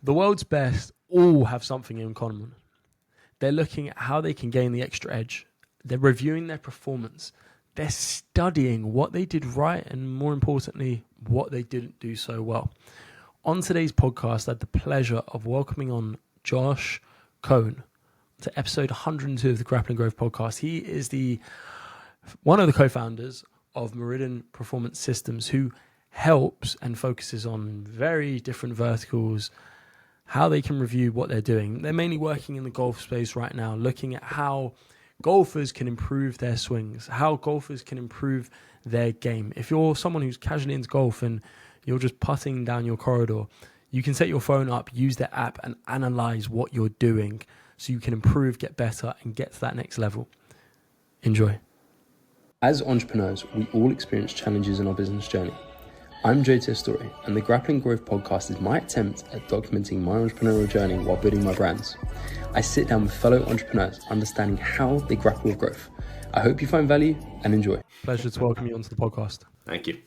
The world's best all have something in common. They're looking at how they can gain the extra edge. They're reviewing their performance. They're studying what they did right and, more importantly, what they didn't do so well. On today's podcast, I had the pleasure of welcoming on Josh Kohn to episode 102 of the Grappling Growth podcast. He is one of the co-founders of Meridian Performance Systems, who helps and focuses on very different verticals, how they can review what they're doing. They're mainly working in the golf space right now, looking at how golfers can improve their swings, how golfers can improve their game. If you're someone who's casually into golf and you're just putting down your corridor, you can set your phone up, use the app and analyze what you're doing so you can improve, get better and get to that next level. Enjoy. As entrepreneurs, we all experience challenges in our business journey. I'm Joe Testori, and the Grappling Growth podcast is my attempt at documenting my entrepreneurial journey while building my brands. I sit down with fellow entrepreneurs, understanding how they grapple with growth. I hope you find value and enjoy. Pleasure to welcome you onto the podcast. Thank you.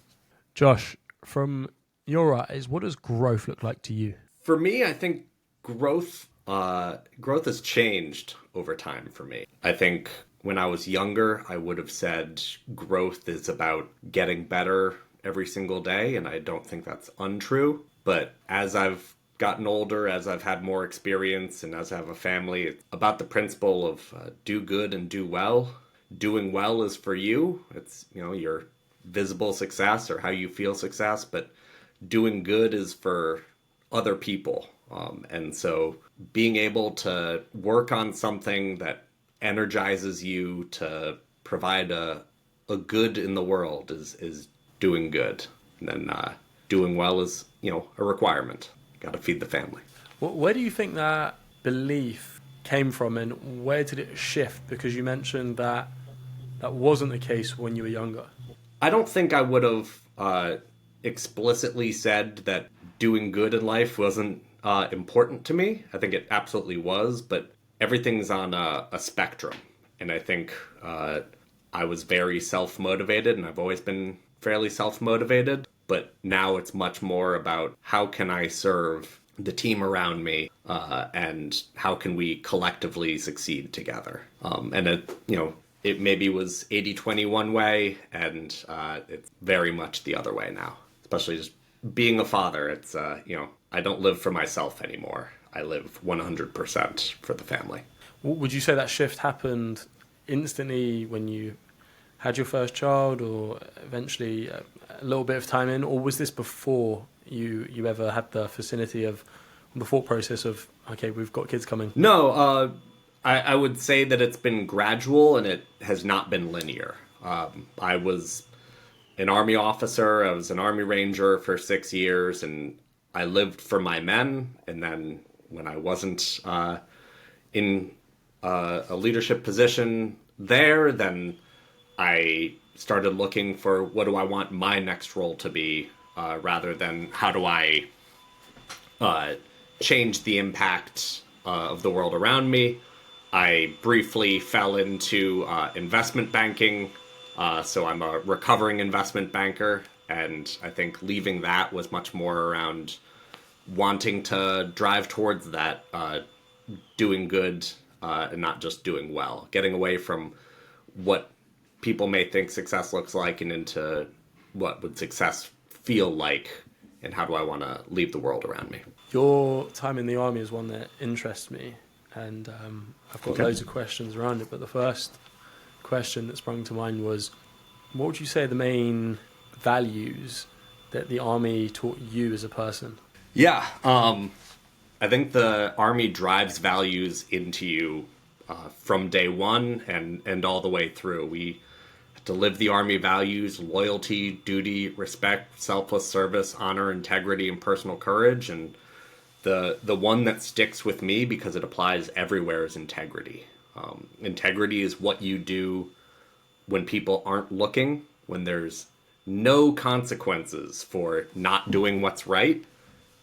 Josh, from your eyes, what does growth look like to you? For me, I think growth has changed over time for me. I think when I was younger, I would have said growth is about getting better every single day, and I don't think that's untrue. But as I've gotten older, as I've had more experience, and as I have a family, it's about the principle of do good and do well. Doing well is for you. It's, your visible success or how you feel success, but doing good is for other people. And so being able to work on something that energizes you to provide a good in the world is doing good. And then doing well is, a requirement. Got to feed the family. Where do you think that belief came from, and where did it shift? Because you mentioned that wasn't the case when you were younger. I don't think I would have explicitly said that doing good in life wasn't important to me. I think it absolutely was, but everything's on a spectrum. And I think I was very self-motivated, and I've always been fairly self-motivated, but now it's much more about how can I serve the team around me, and how can we collectively succeed together. And it maybe was 80-20 one way, and it's very much the other way now. Especially just being a father, it's, I don't live for myself anymore. I live 100% for the family. Would you say that shift happened instantly when you had your first child, or eventually a little bit of time in, or was this before you ever had the vicinity of the thought process of, okay, we've got kids coming? No, I would say that it's been gradual and it has not been linear. I was an Army officer. I was an Army Ranger for 6 years, and I lived for my men. And then when I wasn't in a leadership position there, then I started looking for what do I want my next role to be, rather than how do I change the impact of the world around me. I briefly fell into investment banking, so I'm a recovering investment banker, and I think leaving that was much more around wanting to drive towards that, doing good and not just doing well, getting away from what people may think success looks like and into what would success feel like, and how do I want to leave the world around me. Your time in the Army is one that interests me, and I've got loads of questions around it, but the first question that sprung to mind was, what would you say are the main values that the Army taught you as a person? Yeah, I think the Army drives values into you from day one and all the way through. We have to live the Army values: loyalty, duty, respect, selfless service, honor, integrity, and personal courage. And the one that sticks with me because it applies everywhere is integrity. Integrity is what you do when people aren't looking, when there's no consequences for not doing what's right.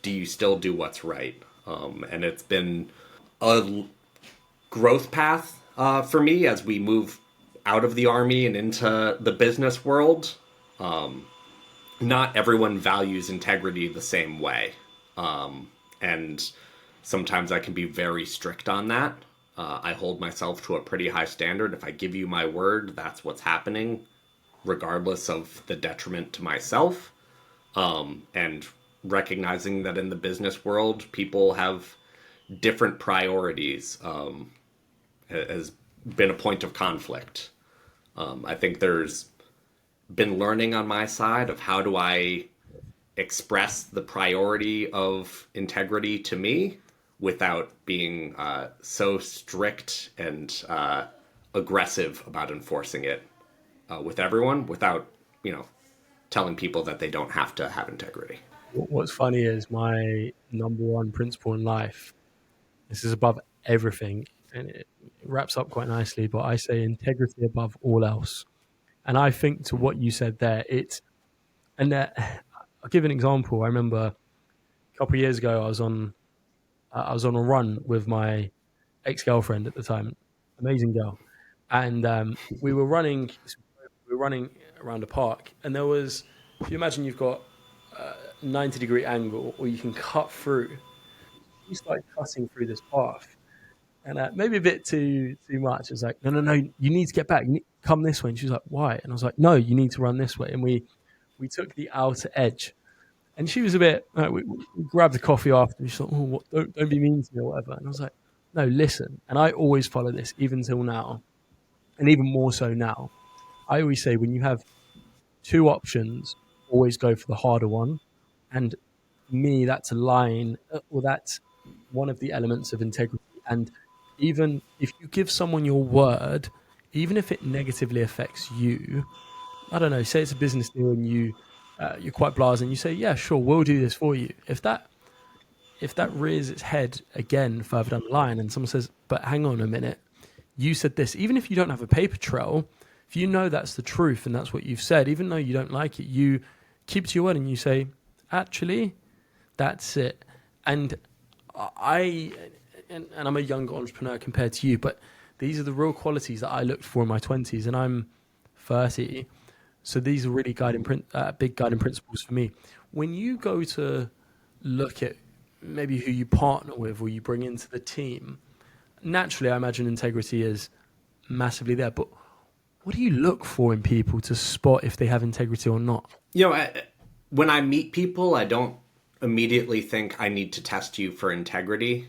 Do you still do what's right? And it's been a growth path for me as we move out of the Army and into the business world. Not everyone values integrity the same way. And sometimes I can be very strict on that. I hold myself to a pretty high standard. If I give you my word, that's what's happening, regardless of the detriment to myself. And recognizing that in the business world, people have different priorities has been a point of conflict. I think there's been learning on my side of how do I express the priority of integrity to me without being so strict and aggressive about enforcing it with everyone without, you know, telling people that they don't have to have integrity. What's funny is my number one principle in life, this is above everything, and it wraps up quite nicely, but I say integrity above all else. And I think to what you said there, and I'll give an example. I remember a couple of years ago, I was on a run with my ex girlfriend at the time, amazing girl, and we were running around a park, and there was, if you imagine you've got a 90-degree angle, or you can cut through. We started cutting through this path, and maybe a bit too much. It's like, no, no, no, you need to get back. Come this way. And she was like, why? And I was like, no, you need to run this way. And we took the outer edge. And she was a bit, we grabbed a coffee after. And she thought, oh, what, don't be mean to me or whatever. And I was like, no, listen. And I always follow this, even till now, and even more so now. I always say when you have two options, always go for the harder one. And for me, that's a line, or that's one of the elements of integrity. And even if you give someone your word, even if it negatively affects you, I don't know, say it's a business deal and you're quite blasé and you say, yeah, sure, we'll do this for you. If that rears its head again further down the line and someone says, but hang on a minute, you said this, even if you don't have a paper trail, if you know that's the truth and that's what you've said, even though you don't like it, you keep to your word and you say, actually, that's it. And I, and I'm a younger entrepreneur compared to you, but these are the real qualities that I looked for in my 20s, and I'm 30. So these are really big guiding principles for me. When you go to look at maybe who you partner with or you bring into the team, naturally, I imagine integrity is massively there. But what do you look for in people to spot if they have integrity or not? You know, when I meet people, I don't immediately think I need to test you for integrity.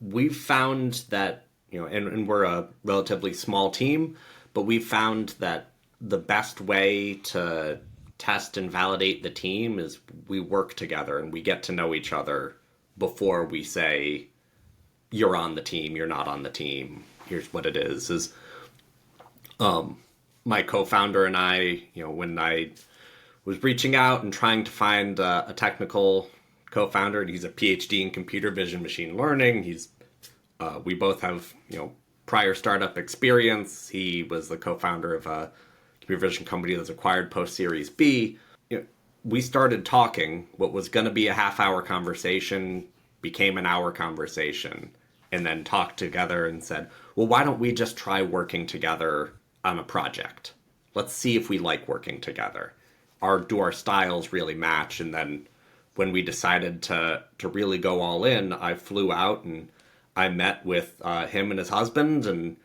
We've found that, you know, and we're a relatively small team, but we've found that the best way to test and validate the team is we work together and we get to know each other before we say, you're on the team, you're not on the team, here's what it is my co-founder and I, you know, when I was reaching out and trying to find a technical co-founder, and he's a PhD in computer vision machine learning. We both have, you know, prior startup experience. He was the co-founder of a computer vision company that's acquired post Series B. You know, we started talking. What was going to be a half-hour conversation became an hour conversation, and then talked together and said, well, why don't we just try working together on a project? Let's see if we like working together. Do our styles really match? And then when we decided to really go all in, I flew out and I met with him and his husband, and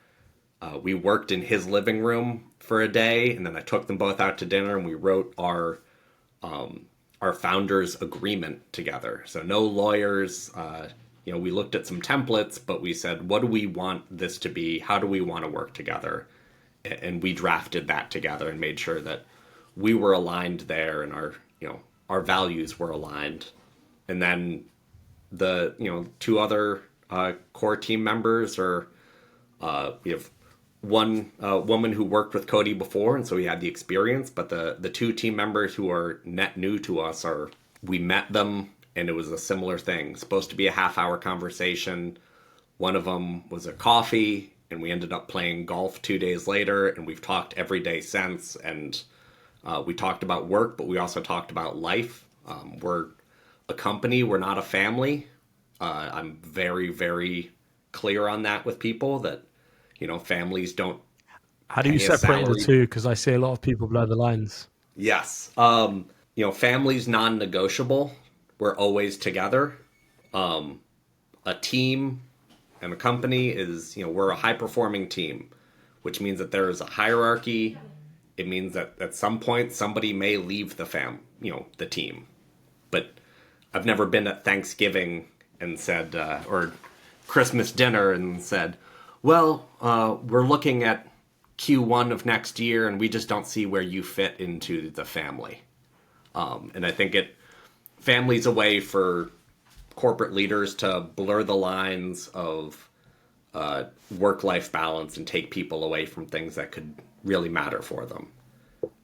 we worked in his living room for a day, and then I took them both out to dinner and we wrote our founders agreement together. So no lawyers, you know, we looked at some templates, but we said, what do we want this to be? How do we want to work together? And we drafted that together and made sure that we were aligned there and our values were aligned. And then the, you know, two other core team members are, we have one woman who worked with Cody before, and so we had the experience, but the two team members who are net new to us we met them and it was a similar thing. Supposed to be a half-hour conversation. One of them was a coffee, and we ended up playing golf 2 days later, and we've talked every day since, and we talked about work, but we also talked about life. We're a company, we're not a family. I'm very, very clear on that with people that, you know, families don't How do you pay a separate the salary. two? Because I see a lot of people blur the lines. Yes. You know, family's non-negotiable. we're always together. A team and a company is, we're a high performing team, which means that there is a hierarchy. It means that at some point somebody may leave the team. But I've never been at Thanksgiving and said, or Christmas dinner and said, well, we're looking at Q1 of next year and we just don't see where you fit into the family. And I think family's a way for corporate leaders to blur the lines of work-life balance and take people away from things that could really matter for them.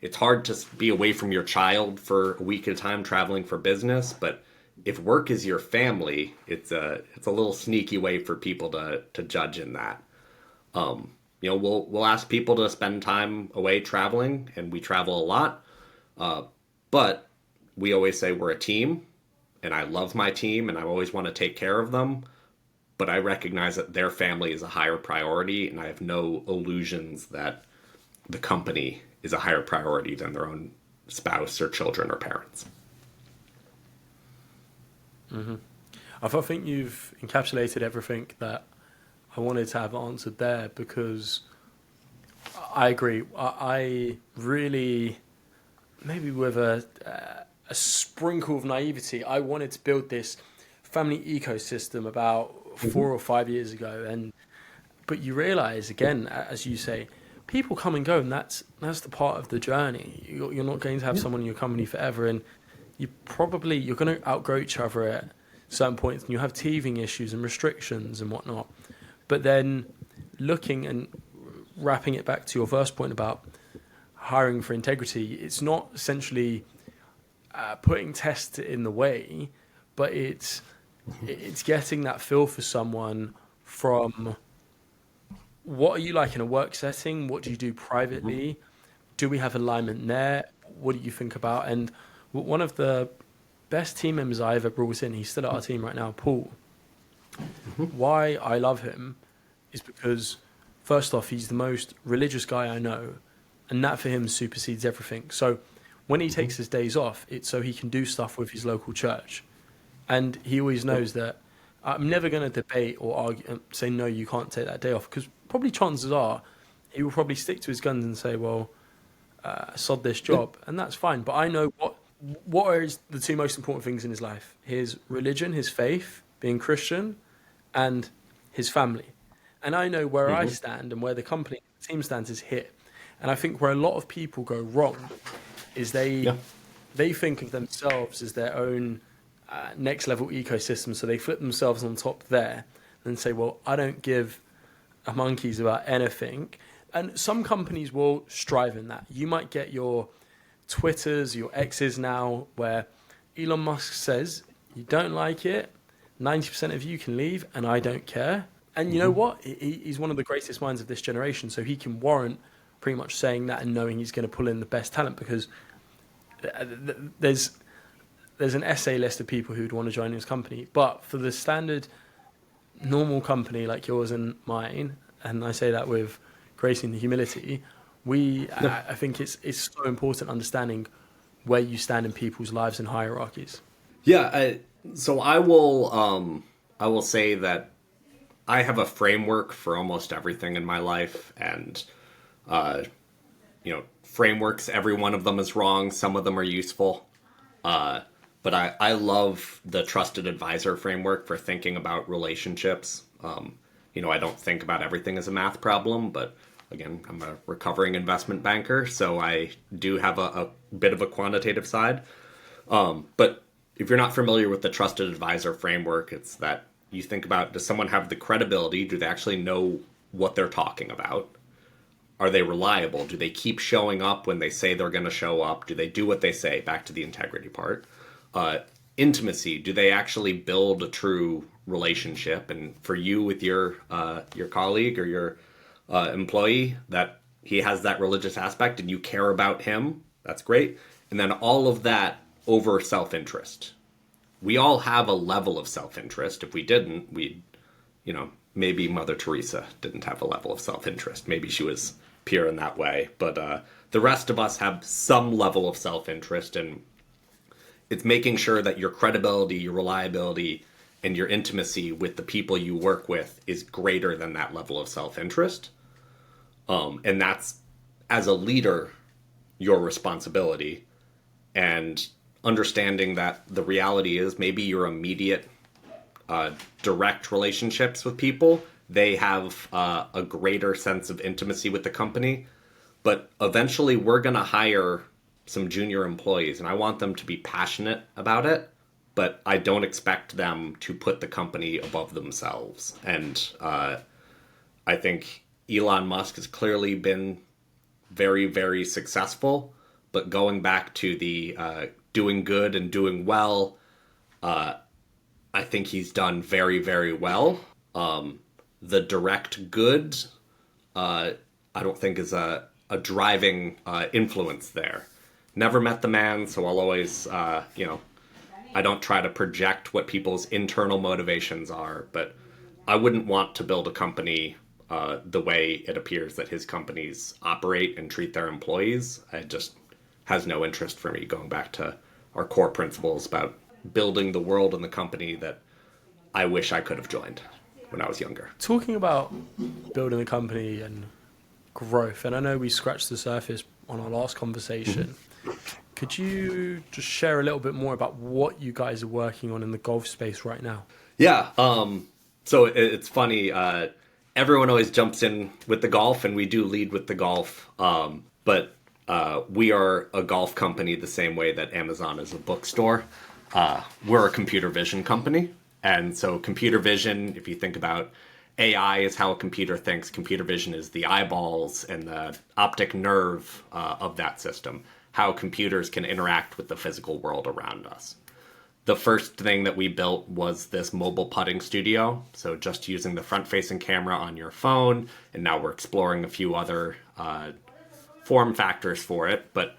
It's hard to be away from your child for a week at a time traveling for business, but if work is your family, it's a little sneaky way for people to judge in that. We'll ask people to spend time away traveling, and we travel a lot, but we always say we're a team, and I love my team, and I always want to take care of them, but I recognize that their family is a higher priority, and I have no illusions that the company is a higher priority than their own spouse or children or parents. Mm-hmm. I think you've encapsulated everything that I wanted to have answered there, because I agree. I really, maybe with a sprinkle of naivety, I wanted to build this family ecosystem about 4 or 5 years ago, but you realize, again, as you say, people come and go, and that's the part of the journey. You're not going to have someone in your company forever, and you're going to outgrow each other at certain points, and you have teething issues and restrictions and whatnot. But then looking and wrapping it back to your first point about hiring for integrity, it's not essentially putting tests in the way, but it's getting that feel for someone from what are you like in a work setting? What do you do privately? Do we have alignment there? What do you think about? And one of the best team members I ever brought in, he's still at our team right now, Paul. Why I love him is because, first off, he's the most religious guy I know, and that for him supersedes everything. So when he takes his days off, it's so he can do stuff with his local church. And he always knows that I'm never going to debate or argue and say, no, you can't take that day off, because probably chances are he will probably stick to his guns and say, well, sod this job, and that's fine. But I know what are the two most important things in his life: his religion, his faith, being Christian, and his family. And I know where I stand and where the company team stands is here. And I think where a lot of people go wrong is they think of themselves as their own next level ecosystem. So they flip themselves on top there and say, well, I don't give a monkey's about anything. And some companies will strive in that. You might get your Twitters, your X's now, where Elon Musk says, you don't like it, 90% of you can leave, and I don't care. And you know what? He's one of the greatest minds of this generation, so he can warrant pretty much saying that and knowing he's going to pull in the best talent, because there's an essay list of people who'd want to join his company. But for the standard normal company like yours and mine, and I say that with grace and humility, I think it's so important understanding where you stand in people's lives and hierarchies. Yeah, so I will say that I have a framework for almost everything in my life, and frameworks, every one of them is wrong. Some of them are useful. But I love the trusted advisor framework for thinking about relationships. I don't think about everything as a math problem, but again, I'm a recovering investment banker, so I do have a bit of a quantitative side. But if you're not familiar with the trusted advisor framework, it's that you think about, does someone have the credibility? Do they actually know what they're talking about? Are they reliable? Do they keep showing up when they say they're going to show up? Do they do what they say? Back to the integrity part. Intimacy. Do they actually build a true relationship? And for you with your colleague or your employee, that he has that religious aspect and you care about him, that's great. And then all of that over self-interest. We all have a level of self-interest. If we didn't, we'd, maybe Mother Teresa didn't have a level of self-interest. Maybe she was pure in that way. But the rest of us have some level of self-interest. And It's making sure that your credibility, your reliability, and your intimacy with the people you work with is greater than that level of self-interest. And that's, as a leader, your responsibility. And understanding that the reality is maybe your immediate direct relationships with people, they have a greater sense of intimacy with the company. But eventually we're going to hire some junior employees, and I want them to be passionate about it, but I don't expect them to put the company above themselves. And I think Elon Musk has clearly been very, very successful, but going back to the doing good and doing well, I think he's done very, very well. The direct good, I don't think is a driving influence there. Never met the man, so I'll always, I don't try to project what people's internal motivations are, but I wouldn't want to build a company the way it appears that his companies operate and treat their employees. It just has no interest for me, going back to our core principles about building the world and the company that I wish I could have joined when I was younger. Talking about building a company and growth, and I know we scratched the surface on our last conversation. Could you just share a little bit more about what you guys are working on in the golf space right now? Yeah. So it's funny. Everyone always jumps in with the golf, and we do lead with the golf. But we are a golf company the same way that Amazon is a bookstore. We're a computer vision company. And so computer vision, if you think about AI is how a computer thinks, computer vision is the eyeballs and the optic nerve of that system, how computers can interact with the physical world around us. The first thing that we built was this mobile putting studio. So just using the front-facing camera on your phone, and now we're exploring a few other form factors for it. But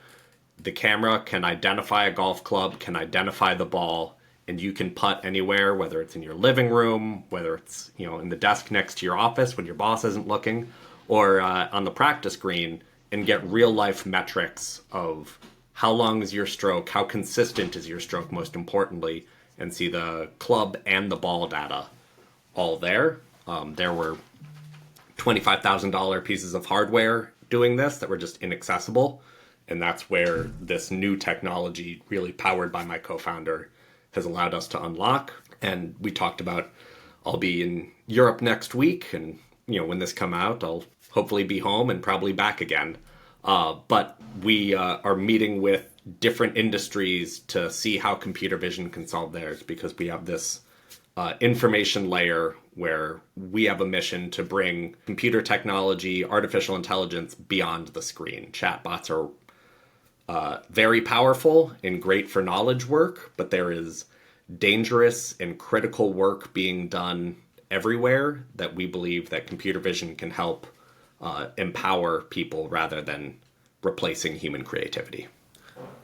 the camera can identify a golf club, can identify the ball, and you can putt anywhere, whether it's in your living room, whether it's in the desk next to your office when your boss isn't looking, or on the practice green, and get real-life metrics of how long is your stroke, how consistent is your stroke, most importantly, and see the club and the ball data all there. There were $25,000 pieces of hardware doing this that were just inaccessible, and that's where this new technology, really powered by my co-founder, has allowed us to unlock. And we talked about, I'll be in Europe next week, and when this come out, I'll hopefully be home and probably back again. But we are meeting with different industries to see how computer vision can solve theirs, because we have this information layer where we have a mission to bring computer technology, artificial intelligence beyond the screen. Chatbots are very powerful and great for knowledge work, but there is dangerous and critical work being done everywhere that we believe that computer vision can help empower people rather than replacing human creativity.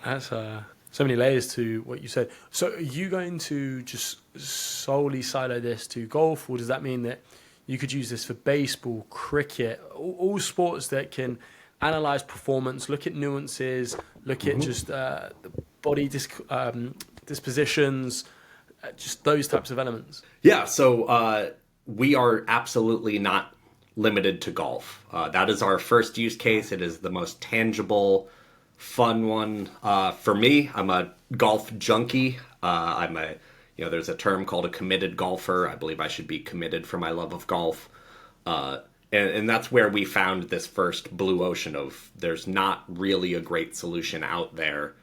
That's so many layers to what you said. So are you going to just solely silo this to golf, or does that mean that you could use this for baseball, cricket, all sports that can analyze performance, look at nuances, look at just the body dispositions, just those types of elements? Yeah, so we are absolutely not limited to golf. That is our first use case. It is the most tangible, fun one for me. I'm a golf junkie. There's a term called a committed golfer. I believe I should be committed for my love of golf. And that's where we found this first blue ocean of there's not really a great solution out there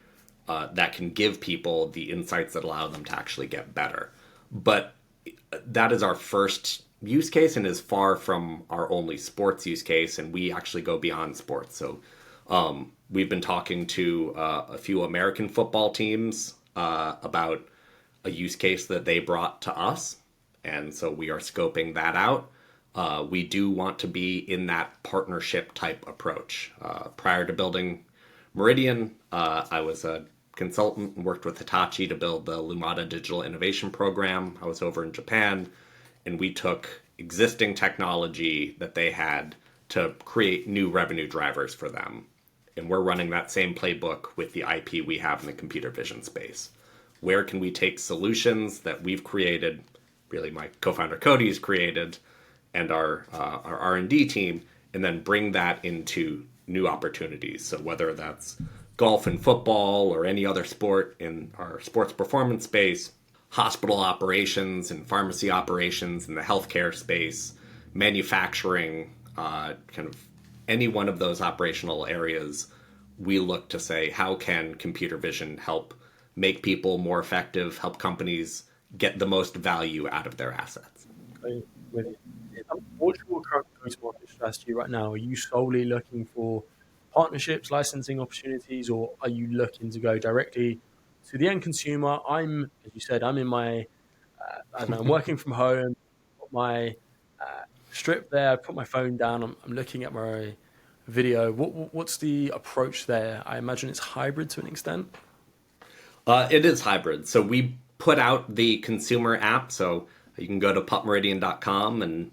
that can give people the insights that allow them to actually get better. But that is our first use case and is far from our only sports use case. And we actually go beyond sports. So we've been talking to a few American football teams about a use case that they brought to us. And so we are scoping that out. We do want to be in that partnership type approach. Prior to building Meridian, I was a consultant and worked with Hitachi to build the Lumada Digital Innovation Program. I was over in Japan, and we took existing technology that they had to create new revenue drivers for them. And we're running that same playbook with the IP we have in the computer vision space. where can we take solutions that we've created, really my co-founder Cody's created, and our R&D team, and then bring that into new opportunities. So whether that's golf and football or any other sport in our sports performance space, hospital operations and pharmacy operations in the healthcare space, manufacturing, kind of any one of those operational areas, we look to say, how can computer vision help make people more effective, help companies get the most value out of their assets? With you. What's your current go-to-market strategy right now? Are you solely looking for partnerships, licensing opportunities, or are you looking to go directly to the end consumer? As you said, I'm in my, I don't know, I'm working from home, got my strip there, I put my phone down, I'm looking at my video. What's the approach there? I imagine it's hybrid to an extent. It is hybrid. So we put out the consumer app. So you can go to pupmeridian.com and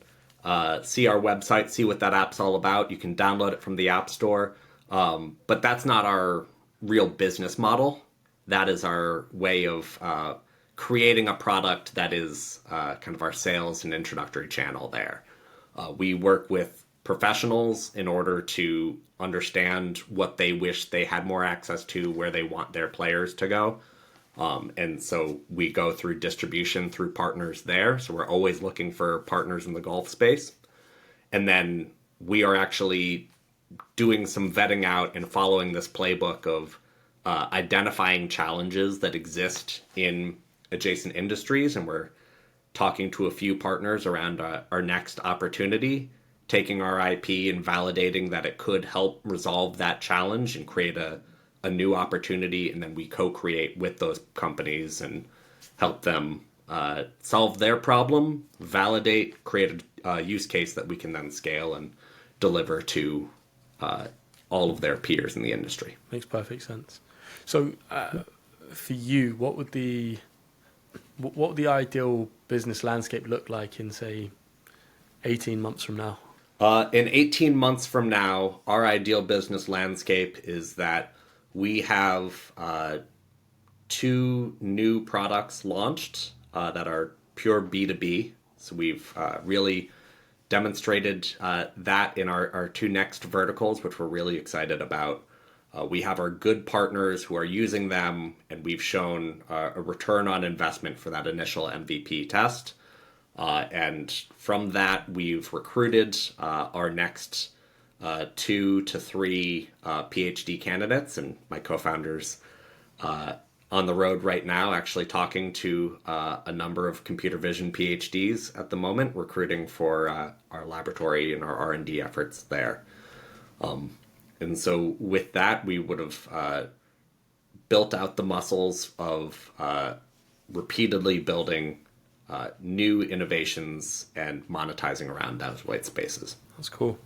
see our website, see what that app's all about. You can download it from the App Store. But that's not our real business model. That is our way of creating a product that is kind of our sales and introductory channel there. We work with professionals in order to understand what they wish they had more access to, where they want their players to go. And so we go through distribution through partners there. So we're always looking for partners in the golf space. And then we are actually doing some vetting out and following this playbook of identifying challenges that exist in adjacent industries. And we're talking to a few partners around our next opportunity, taking our IP and validating that it could help resolve that challenge and create a new opportunity. And then we co-create with those companies and help them solve their problem, validate, create a use case that we can then scale and deliver to all of their peers in the industry. Makes perfect sense. So for you, what would the ideal business landscape look like in, say, 18 months from now? In 18 months from now, our ideal business landscape is that we have 2 new products launched that are pure B2B. So we've really demonstrated that in our 2 next verticals, which we're really excited about. We have our good partners who are using them, and we've shown a return on investment for that initial MVP test. And from that, we've recruited our next 2 to 3 PhD candidates, and my co-founders on the road right now, actually talking to a number of computer vision PhDs at the moment, recruiting for our laboratory and our R&D efforts there. And so with that, we would have built out the muscles of repeatedly building new innovations and monetizing around those white spaces. That's cool.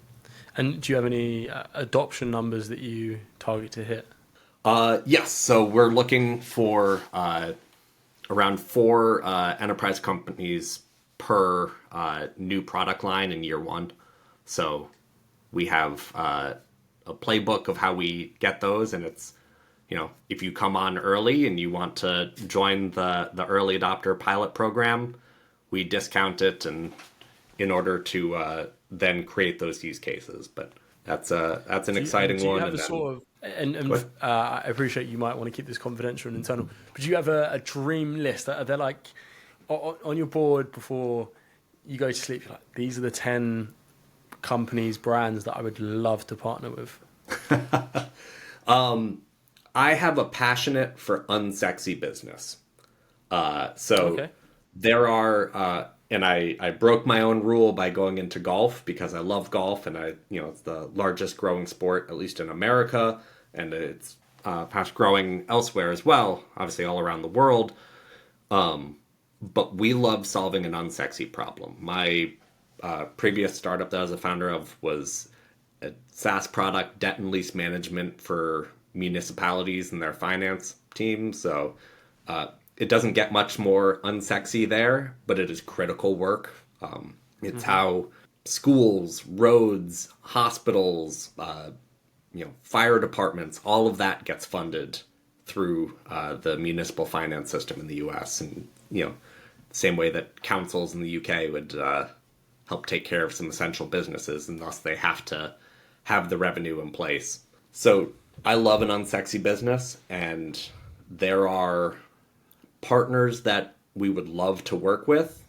And do you have any adoption numbers that you target to hit? Yes. So we're looking for around 4 enterprise companies per new product line in year 1. So we have a playbook of how we get those, and it's, if you come on early and you want to join the early adopter pilot program, we discount it and in order to then create those use cases. But that's an exciting one. Do you have a sort of, and I appreciate you might want to keep this confidential and internal, but do you have a dream list? Are there like on your board before you go to sleep, you're like, these are the 10 companies, brands that I would love to partner with? I have a passionate for unsexy business. Okay. There are, and I broke my own rule by going into golf because I love golf, and it's the largest growing sport, at least in America, and it's fast growing elsewhere as well, obviously all around the world. But we love solving an unsexy problem. My previous startup that I was a founder of was a SaaS product, debt and lease management for municipalities and their finance team. So it doesn't get much more unsexy there, but it is critical work. It's how schools, roads, hospitals, fire departments, all of that gets funded through the municipal finance system in the U.S. and same way that councils in the UK would help take care of some essential businesses, and thus they have to have the revenue in place. So I love an unsexy business, and there are partners that we would love to work with,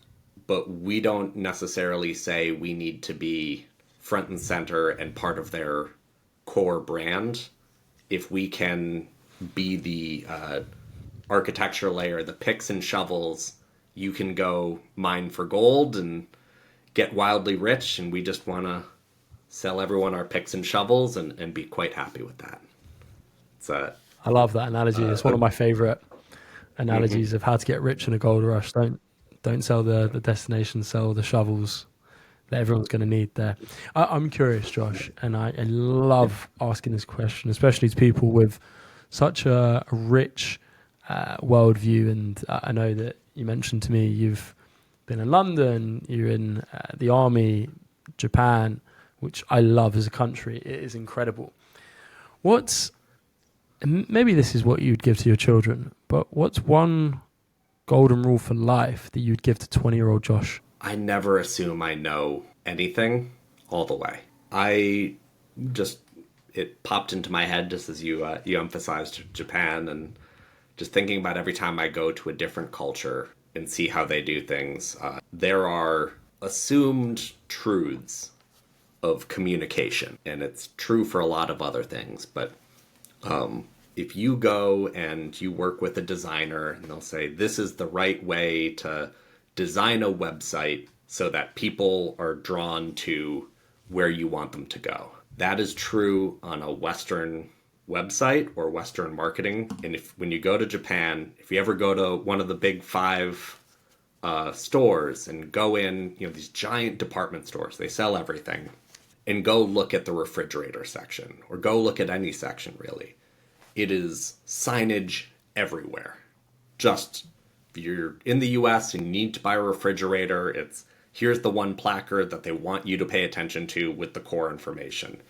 but we don't necessarily say we need to be front and center and part of their core brand. If we can be the architecture layer, the picks and shovels, you can go mine for gold and get wildly rich, and we just want to sell everyone our picks and shovels and be quite happy with that. I love that analogy. It's one of my favorite analogies of how to get rich in a gold rush. Don't sell the destination, sell the shovels that everyone's going to need there. I'm curious, Josh, and I love asking this question, especially to people with such a rich worldview. And I know that you mentioned to me you've been in London, you're in the army, Japan, which I love as a country. It is incredible. Maybe this is what you'd give to your children, but what's one golden rule for life that you'd give to 20-year-old Josh? I never assume I know anything all the way. It popped into my head just as you emphasized Japan, and just thinking about every time I go to a different culture and see how they do things. There are assumed truths of communication, and it's true for a lot of other things, but if you go and you work with a designer and they'll say, this is the right way to design a website so that people are drawn to where you want them to go. That is true on a Western website or Western marketing. And when you go to Japan, if you ever go to one of the big 5 stores and go in, these giant department stores, they sell everything, and go look at the refrigerator section or go look at any section really. It is signage everywhere. Just if you're in the US and you need to buy a refrigerator, it's here's the one placard that they want you to pay attention to with the core information.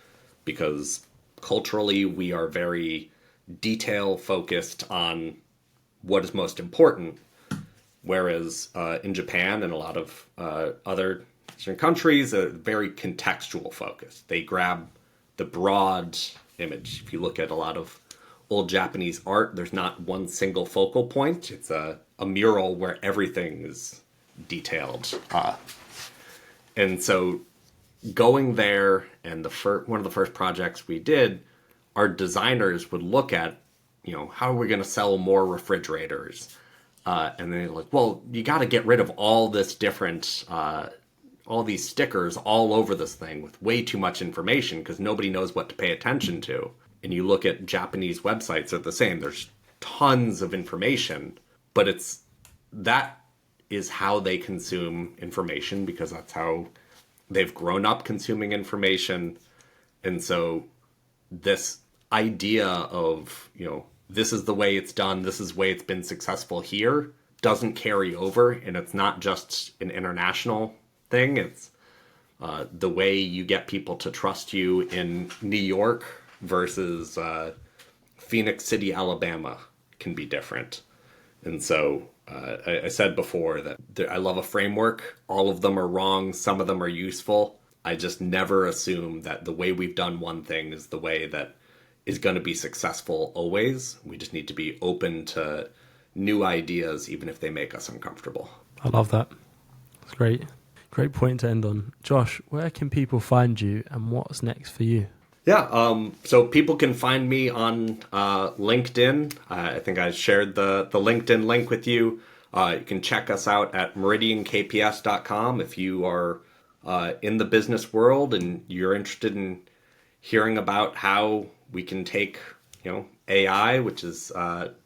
Because culturally, we are very detail focused on what is most important. Whereas in Japan and a lot of other Eastern countries, are very contextual focused. They grab the broad image. If you look at a lot of old Japanese art, there's not one single focal point. It's a mural where everything is detailed. And so going there, and one of the first projects we did, our designers would look at, how are we going to sell more refrigerators? And they're like, well, you got to get rid of all this different, all these stickers all over this thing with way too much information because nobody knows what to pay attention to. And you look at Japanese websites, they're the same. There's tons of information, but that is how they consume information because that's how they've grown up consuming information. And so this idea of, this is the way it's done, this is the way it's been successful here, doesn't carry over. And it's not just an international thing. It's the way you get people to trust you in New York versus Phoenix City, Alabama can be different. And so I said before that I love a framework. All of them are wrong. Some of them are useful. I just never assume that the way we've done one thing is the way that is going to be successful always. We just need to be open to new ideas, even if they make us uncomfortable. I love that. It's great. Great point to end on. Josh, where can people find you and what's next for you? Yeah, so people can find me on LinkedIn. I think I shared the LinkedIn link with you. You can check us out at meridiankps.com if you are in the business world and you're interested in hearing about how we can take, AI, which is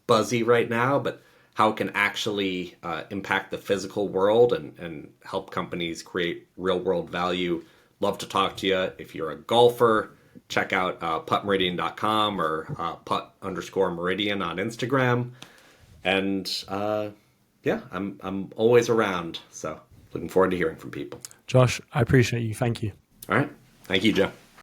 buzzy right now, but how it can actually impact the physical world and help companies create real world value. Love to talk to you. If you're a golfer, check out puttmeridian.com or putt_meridian on Instagram. And I'm always around. So looking forward to hearing from people. Josh, I appreciate you. Thank you. All right. Thank you, Joe.